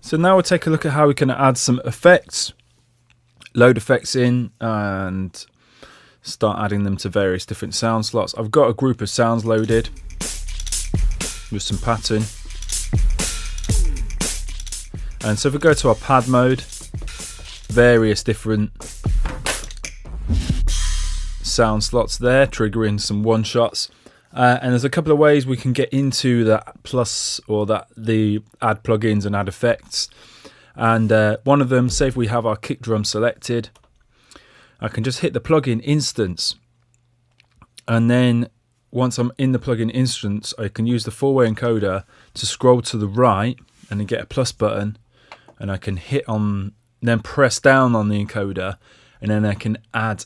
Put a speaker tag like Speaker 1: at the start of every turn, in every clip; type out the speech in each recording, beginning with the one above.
Speaker 1: So now we'll take a look at how we can add some effects, load effects in, and start adding them to various different sound slots. I've got a group of sounds loaded with some pattern. And so if we go to our pad mode, various different sound slots there, triggering some one shots. And there's a couple of ways we can get into that plus, or the add plugins and add effects. And one of them, say if we have our kick drum selected, I can just hit the plugin instance, and then once I'm in the plugin instance, I can use the 4-way encoder to scroll to the right and then get a plus button, and I can hit on, then press down on the encoder, and then I can add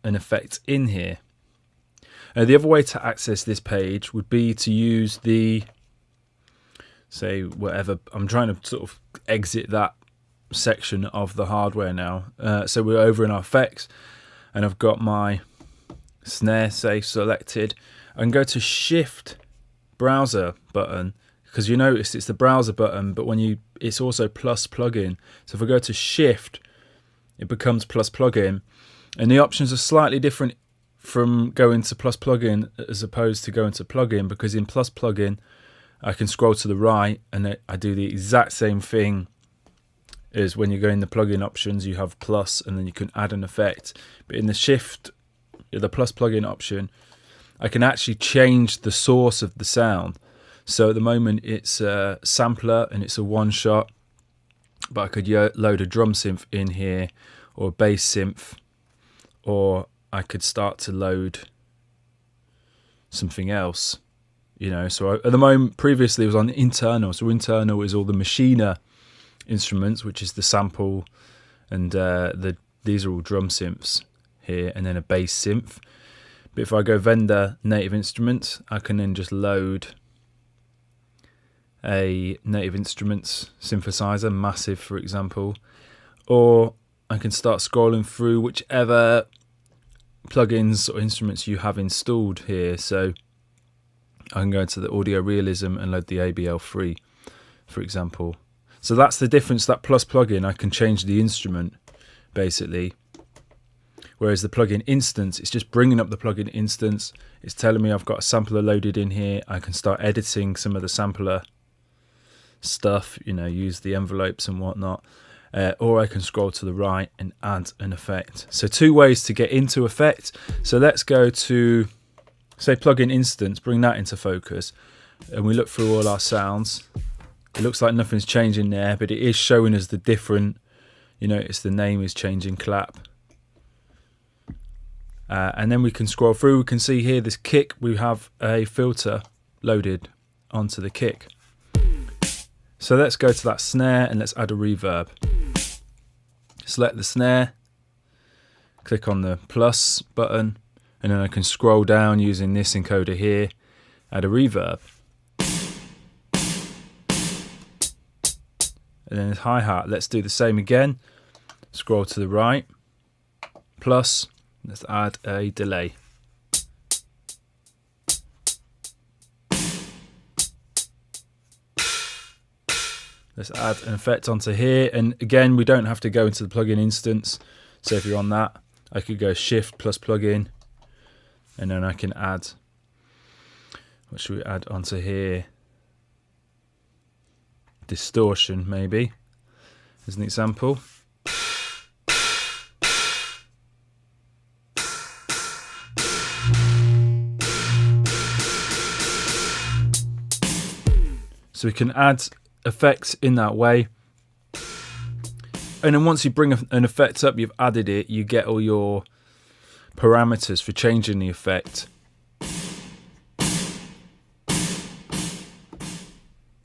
Speaker 1: an effect in here. The other way to access this page would be to use the, say, whatever, I'm trying to sort of exit that section of the hardware now. So we're over in our effects, and I've got my snare, say, selected. I can go to Shift Browser button, because you notice it's the browser button, but when it's also plus plugin. So if I go to Shift, it becomes plus plugin, and the options are slightly different from going to plus plugin as opposed to going to plugin, because in plus plugin I can scroll to the right and I do the exact same thing as when you go in the plugin options. You have plus and then you can add an effect, but in the Shift, the plus plugin option, I can actually change the source of the sound. So at the moment it's a sampler and it's a one shot, but I could load a drum synth in here, or a bass synth, or I could start to load something else, you know. So at the moment, previously it was on internal. So internal is all the machiner instruments, which is the sample, and these are all drum synths here, and then a bass synth. But if I go vendor native instruments, I can then just load a native instruments synthesizer, Massive for example, or I can start scrolling through whichever plugins or instruments you have installed here. So I can go into the Audio Realism and load the ABL3 for example. So that's the difference. That plus plugin, I can change the instrument basically, whereas the plugin instance, it's just bringing up the plugin instance. It's telling me I've got a sampler loaded in here. I can start editing some of the sampler stuff, you know, use the envelopes and whatnot, or I can scroll to the right and add an effect. So two ways to get into effect. So let's go to, say, plugin instance, bring that into focus, and we look through all our sounds. It looks like nothing's changing there, but it is showing us the different, you notice the name is changing, clap. And then we can scroll through. We can see here this kick, we have a filter loaded onto the kick. So let's go to that snare and let's add a reverb. Select the snare, click on the plus button, and then I can scroll down using this encoder here, add a reverb. And then hi-hat, let's do the same again. Scroll to the right, plus, let's add a delay. Let's add an effect onto here, and again, we don't have to go into the plugin instance. So if you're on that, I could go Shift plus plugin, and then I can add, what should we add onto here? Distortion, maybe, as an example. So we can add effects in that way, and then once you bring an effect up, you've added it, you get all your parameters for changing the effect.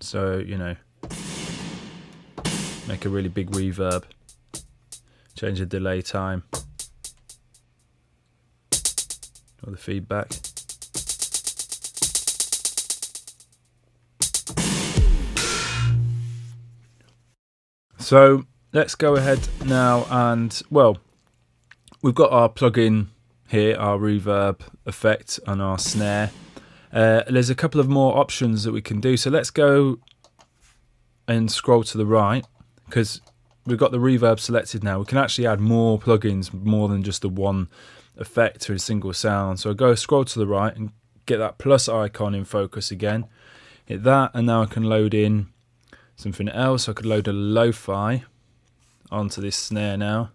Speaker 1: So, you know, make a really big reverb, change the delay time or the feedback. So let's go ahead now and, well, we've got our plugin here, our reverb effect on our snare. There's a couple of more options that we can do. So let's go and scroll to the right, because we've got the reverb selected now, we can actually add more plugins, more than just the one effect to a single sound. So I go scroll to the right and get that plus icon in focus again, hit that, and now I can load in something else. I could load a lo-fi onto this snare now.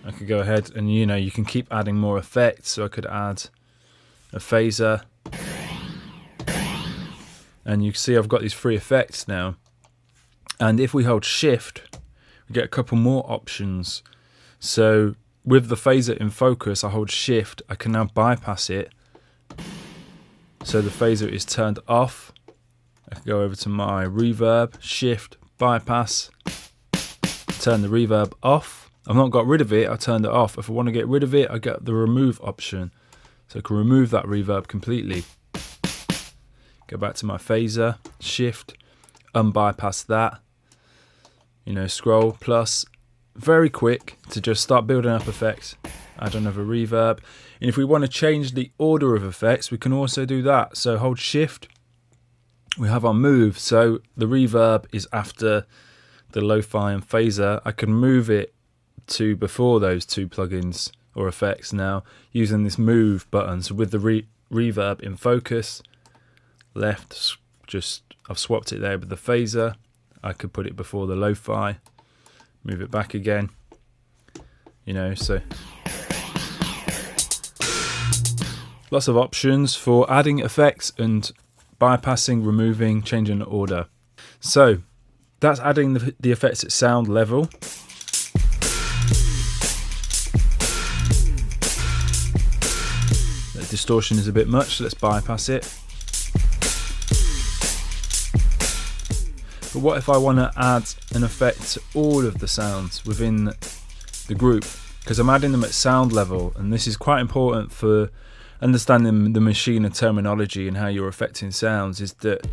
Speaker 1: I could go ahead and, you know, you can keep adding more effects. So I could add a phaser, and you can see I've got these 3 effects now. And if we hold shift, we get a couple more options. So with the phaser in focus, I hold shift, I can now bypass it. So the phaser is turned off. I can go over to my reverb, shift, bypass, turn the reverb off. I've not got rid of it, I turned it off. If I want to get rid of it, I get the remove option. So I can remove that reverb completely. Go back to my phaser, shift, unbypass that. You know, scroll, plus, very quick to just start building up effects. Add another reverb. And if we want to change the order of effects, we can also do that. So hold shift, we have our move. So the reverb is after the lo-fi and phaser. I can move it to before those 2 plugins or effects now using this move button. So with the reverb in focus, left, just I've swapped it there with the phaser. I could put it before the lo-fi, move it back again, you know. So lots of options for adding effects and bypassing, removing, changing the order. So that's adding the effects at sound level. The distortion is a bit much, so let's bypass it. But what if I want to add an effect to all of the sounds within the group? Because I'm adding them at sound level, and this is quite important for understanding the machine and terminology and how you're affecting sounds, is that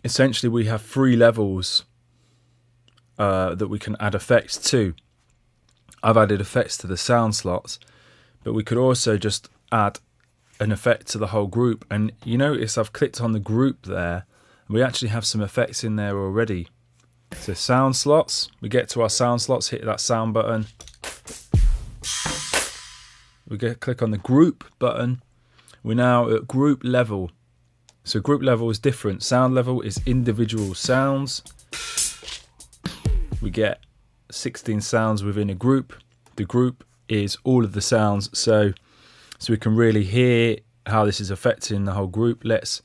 Speaker 1: essentially we have 3 levels that we can add effects to. I've added effects to the sound slots, but we could also just add an effect to the whole group. And you notice I've clicked on the group there, and we actually have some effects in there already. So sound slots, we get to our sound slots, hit that sound button. We click on the group button. We're now at group level. So group level is different. Sound level is individual sounds. We get 16 sounds within a group. The group is all of the sounds, so we can really hear how this is affecting the whole group. Let's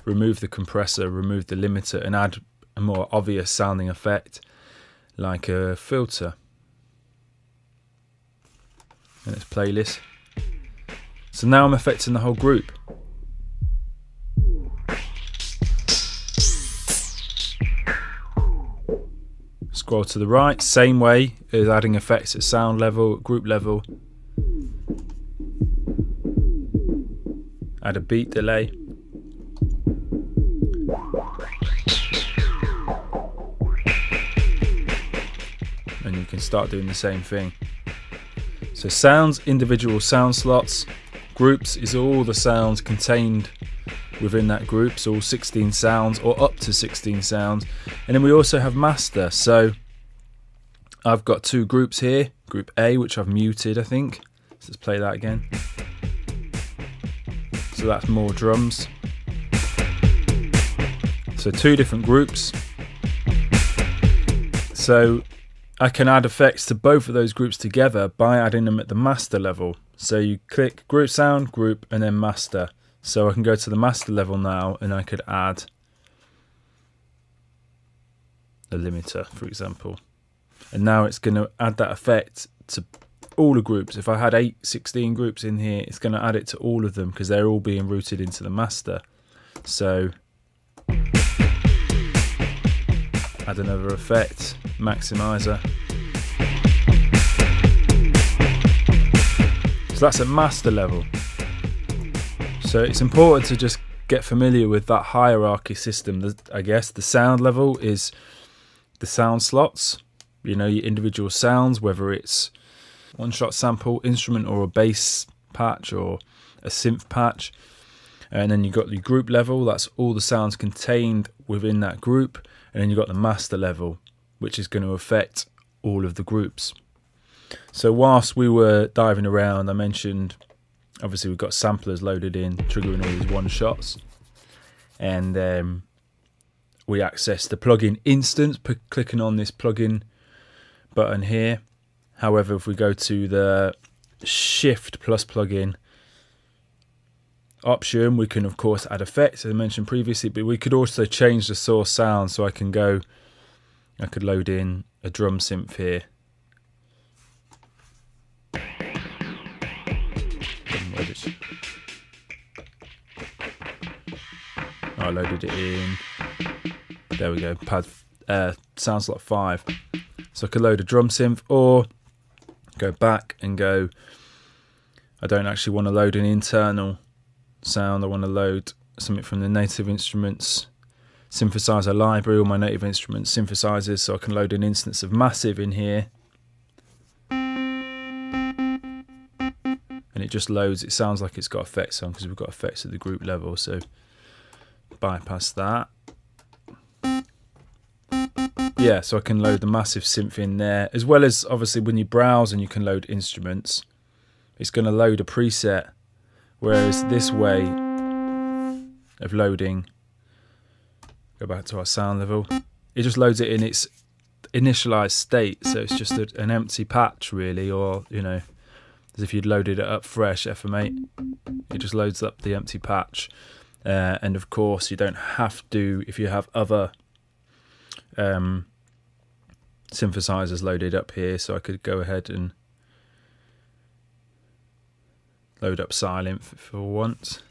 Speaker 1: remove the compressor, remove the limiter, and add a more obvious sounding effect like a filter. And let's playlist. So now I'm affecting the whole group. Scroll to the right, same way as adding effects at sound level, group level. Add a beat delay. And you can start doing the same thing. So sounds, individual sound slots. Groups is all the sounds contained within that group, so all 16 sounds or up to 16 sounds. And then we also have master. So I've got 2 groups here. Group A, which I've muted, I think. So let's play that again. So that's more drums. So 2 different groups. So I can add effects to both of those groups together by adding them at the master level. So you click group sound, group, and then master. So I can go to the master level now, and I could add a limiter, for example. And now it's going to add that effect to all the groups. If I had 16 groups in here, it's going to add it to all of them because they're all being routed into the master. So add another effect, maximizer. So that's at master level. So it's important to just get familiar with that hierarchy system. I guess the sound level is the sound slots, you know, your individual sounds, whether it's one shot sample, instrument, or a bass patch or a synth patch. And then you've got the group level, that's all the sounds contained within that group. And then you've got the master level, which is going to affect all of the groups. So whilst we were diving around, I mentioned obviously we've got samplers loaded in, triggering all these one shots. And we access the plugin instance by clicking on this plugin button here. However, if we go to the Shift plus plugin option, we can of course add effects, as I mentioned previously, but we could also change the source sound. So I could load in a drum synth here. I loaded it in. There we go. Pad sound slot 5. So I could load a drum synth, or go back and go, I don't actually want to load an internal sound. I want to load something from the Native Instruments synthesizer library, or my Native Instruments synthesizers. So I can load an instance of Massive in here. And it just loads. It sounds like it's got effects on because we've got effects at the group level. So bypass that. Yeah, so I can load the Massive synth in there, as well as obviously when you browse and you can load instruments, it's going to load a preset. Whereas this way of loading, go back to our sound level, it just loads it in its initialized state. So it's just an empty patch really, or as if you'd loaded it up fresh, FM8. It just loads up the empty patch. And of course you don't have to, if you have other synthesizers loaded up here. So I could go ahead and load up Sylinth if I want,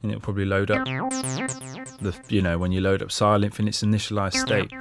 Speaker 1: and it'll probably load up when you load up Sylinth in its initialized state.